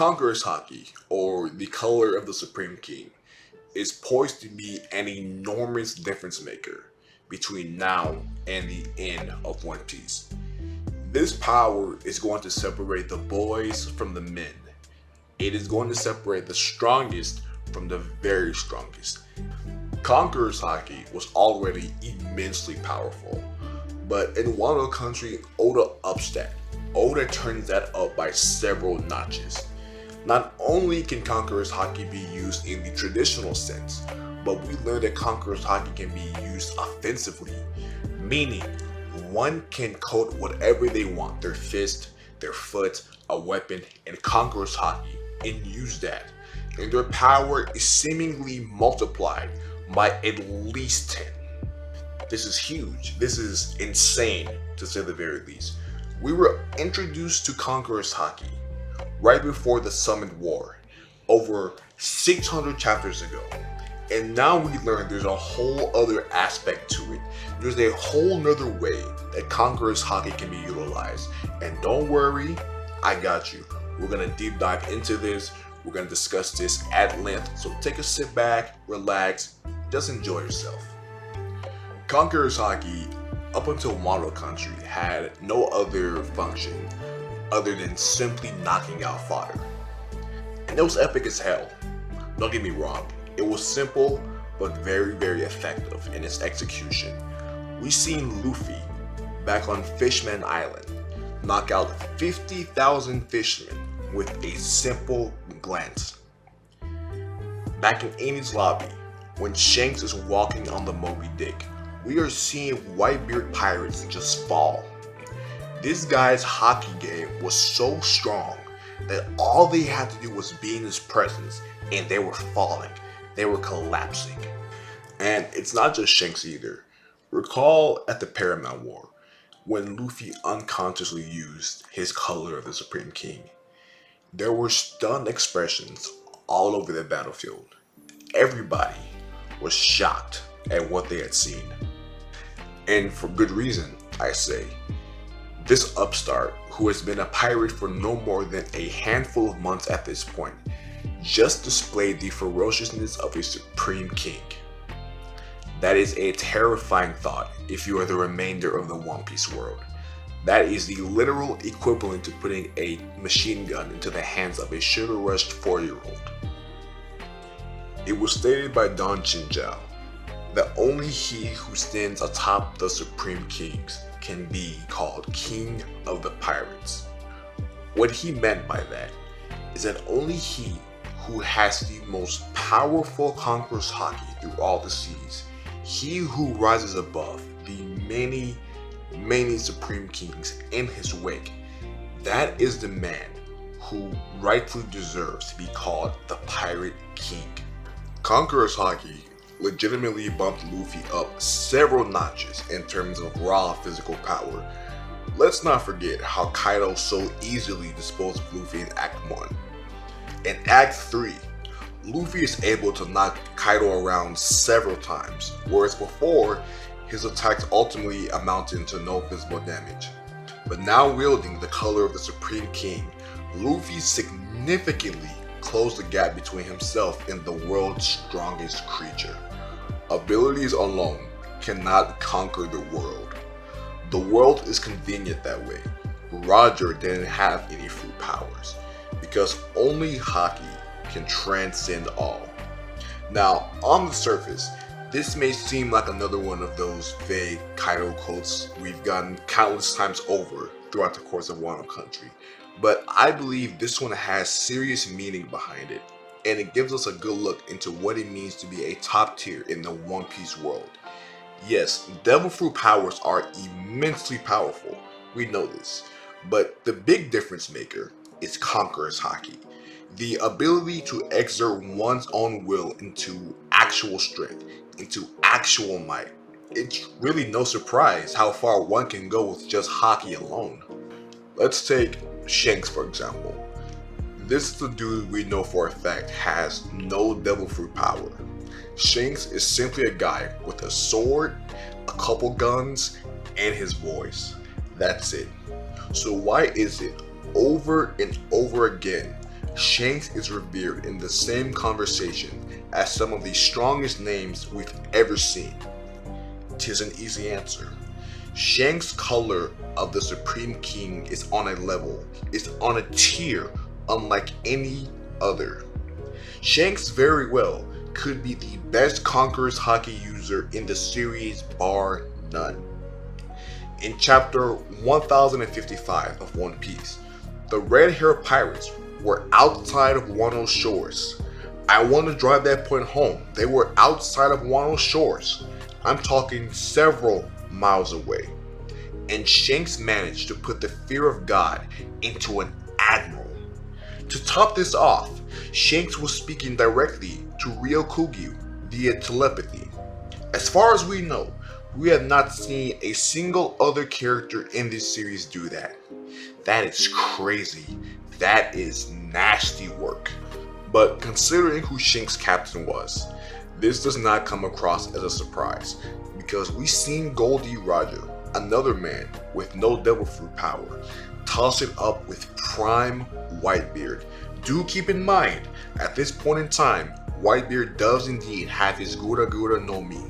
Conqueror's Haki, or the color of the Supreme King, is poised to be an enormous difference maker between now and the end of One Piece. This power is going to separate the boys from the men. It is going to separate the strongest from the very strongest. Conqueror's Haki was already immensely powerful, but in Wano Country, Oda ups that. Oda turns that up by several notches. Not only can Conqueror's Haki be used in the traditional sense, but we learn that Conqueror's Haki can be used offensively, meaning one can coat whatever they want, their fist, their foot, a weapon, and Conqueror's Haki, and use that. And their power is seemingly multiplied by at least 10. This is huge. This is insane, to say the very least. We were introduced to Conqueror's Haki right before the Summoned War, over 600 chapters ago. And now we learn there's a whole other aspect to it. There's a whole nother way that Conqueror's Haki can be utilized. And don't worry, I got you. We're gonna deep dive into this. We're gonna discuss this at length. So take a sit back, relax, just enjoy yourself. Conqueror's Haki, up until Wano Country, had no other function other than simply knocking out fodder. And it was epic as hell. Don't get me wrong, it was simple but very, very effective in its execution. We seen Luffy back on Fishman Island knock out 50,000 fishermen with a simple glance. Back in Amy's lobby, when Shanks is walking on the Moby Dick, we are seeing Whitebeard pirates just fall. This guy's Haki game was so strong that all they had to do was be in his presence and they were falling. They were collapsing. And it's not just Shanks either. Recall at the Paramount War, when Luffy unconsciously used his color of the Supreme King. There were stunned expressions all over the battlefield. Everybody was shocked at what they had seen. And for good reason, I say. This upstart, who has been a pirate for no more than a handful of months at this point, just displayed the ferociousness of a Supreme King. That is a terrifying thought if you are the remainder of the One Piece world. That is the literal equivalent to putting a machine gun into the hands of a sugar-rushed 4-year-old. It was stated by Don Chinjao that only he who stands atop the Supreme Kings can be called King of the Pirates. What he meant by that is that only he who has the most powerful Conqueror's Haki through all the seas, he who rises above the many, many Supreme Kings in his wake, that is the man who rightfully deserves to be called the Pirate King. Conqueror's Haki legitimately bumped Luffy up several notches in terms of raw physical power. Let's not forget how Kaido so easily disposed of Luffy in Act 1. In Act 3, Luffy is able to knock Kaido around several times, whereas before, his attacks ultimately amounted to no visible damage. But now wielding the color of the Supreme King, Luffy significantly closed the gap between himself and the world's strongest creature. Abilities alone cannot conquer the world. The world is convenient that way. Roger didn't have any fruit powers, because only Haki can transcend all. Now, on the surface, this may seem like another one of those vague Kaido quotes we've gotten countless times over throughout the course of Wano Country, but I believe this one has serious meaning behind it, and it gives us a good look into what it means to be a top tier in the One Piece world. Yes, Devil Fruit powers are immensely powerful, we know this, but the big difference maker is Conqueror's Haki. The ability to exert one's own will into actual strength, into actual might. It's really no surprise how far one can go with just Haki alone. Let's take Shanks for example. This is the dude we know for a fact has no Devil Fruit power. Shanks is simply a guy with a sword, a couple guns, and his voice. That's it. So why is it over and over again Shanks is revered in the same conversation as some of the strongest names we've ever seen? 'Tis an easy answer. Shanks' color of the Supreme King is on a level, is on a tier unlike any other. Shanks very well could be the best Conqueror's Haki user in the series bar none. In chapter 1055 of One Piece, the Red Hair Pirates were outside of Wano's shores. I want to drive that point home. They were outside of Wano's shores. I'm talking several miles away. And Shanks managed to put the fear of God into an admiral. To top this off, Shanks was speaking directly to Ryokugyu via telepathy. As far as we know, we have not seen a single other character in this series do that. That is crazy. That is nasty work. But considering who Shanks' captain was, this does not come across as a surprise, because we've seen Goldie Roger, another man with no devil fruit power, toss it up with prime Whitebeard. Do keep in mind, at this point in time, Whitebeard does indeed have his Gura Gura no Mi,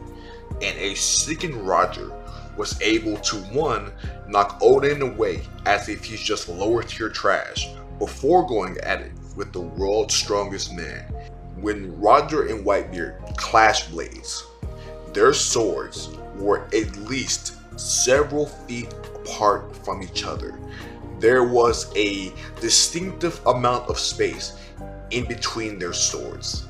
and a sickened Roger was able to 1. Knock Odin away as if he's just lower tier trash, before going at it with the world's strongest man. When Roger and Whitebeard clashed blades, their swords were at least several feet apart from each other. There was a distinctive amount of space in between their swords.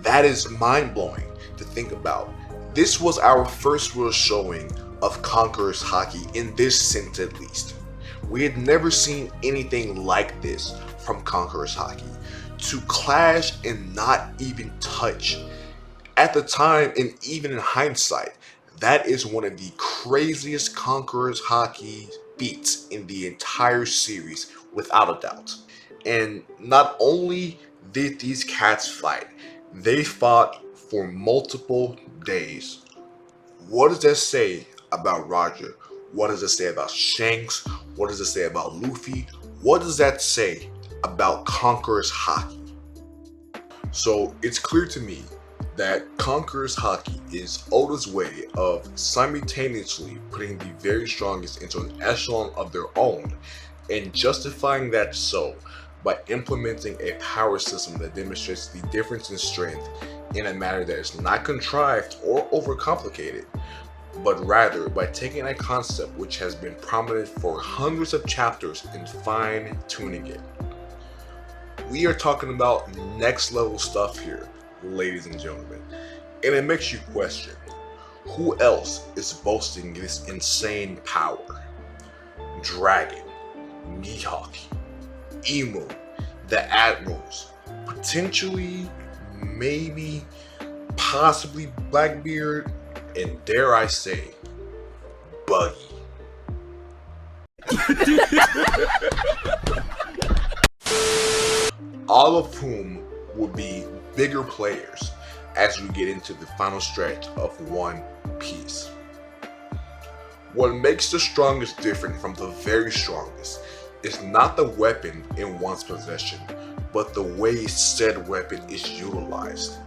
That is mind-blowing to think about. This was our first real showing of Conqueror's Haki in this sense at least. We had never seen anything like this from Conqueror's Haki. To clash and not even touch. At the time, and even in hindsight, that is one of the craziest Conqueror's Haki beats in the entire series, without a doubt. And not only did these cats fight, they fought for multiple days. What does that say about Roger? What does it say about Shanks? What does it say about Luffy? What does that say about Conqueror's Haki? So it's clear to me that Conqueror's Haki is Oda's way of simultaneously putting the very strongest into an echelon of their own, and justifying that so by implementing a power system that demonstrates the difference in strength in a manner that is not contrived or overcomplicated, but rather by taking a concept which has been prominent for hundreds of chapters and fine-tuning it. We are talking about next level stuff here, ladies and gentlemen, and it makes you question, who else is boasting this insane power? Dragon, Mihawk, Emu, the Admirals, potentially, maybe, possibly Blackbeard, and dare I say, Buggy. All of whom would be bigger players as we get into the final stretch of One Piece. What makes the strongest different from the very strongest is not the weapon in one's possession, but the way said weapon is utilized.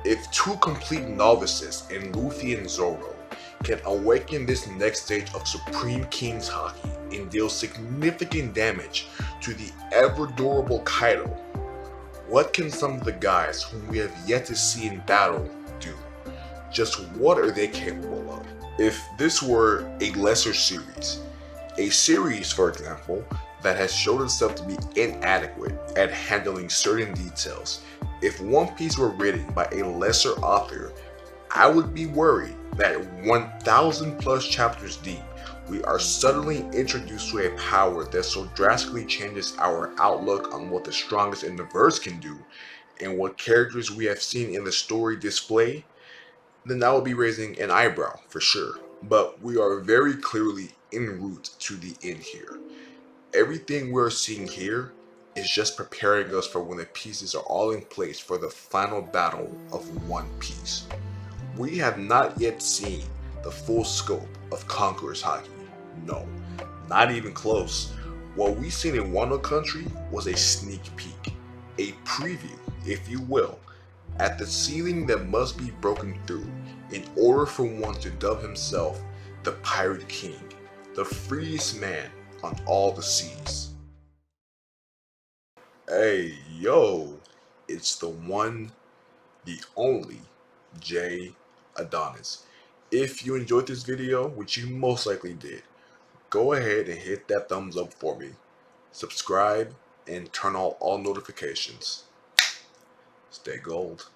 If two complete novices in Luffy and Zoro can awaken this next stage of Supreme King's Haki and deal significant damage to the ever-durable Kaido, what can some of the guys whom we have yet to see in battle do? Just what are they capable of? If this were a lesser series, a series, for example, that has shown itself to be inadequate at handling certain details, if One Piece were written by a lesser author, I would be worried that 1,000 plus chapters deep, we are suddenly introduced to a power that so drastically changes our outlook on what the strongest in the verse can do and what characters we have seen in the story display, then I will be raising an eyebrow for sure. But we are very clearly en route to the end here. Everything we're seeing here is just preparing us for when the pieces are all in place for the final battle of One Piece. We have not yet seen the full scope of Conqueror's Haki. No, not even close. What we seen in Wano Country was a sneak peek. a preview, if you will, at the ceiling that must be broken through in order for one to dub himself the Pirate King, the freest man on all the seas. Hey, yo, it's the one, the only Jay Adonis. If you enjoyed this video, which you most likely did, go ahead and hit that thumbs up for me. Subscribe and turn on all notifications. Stay gold.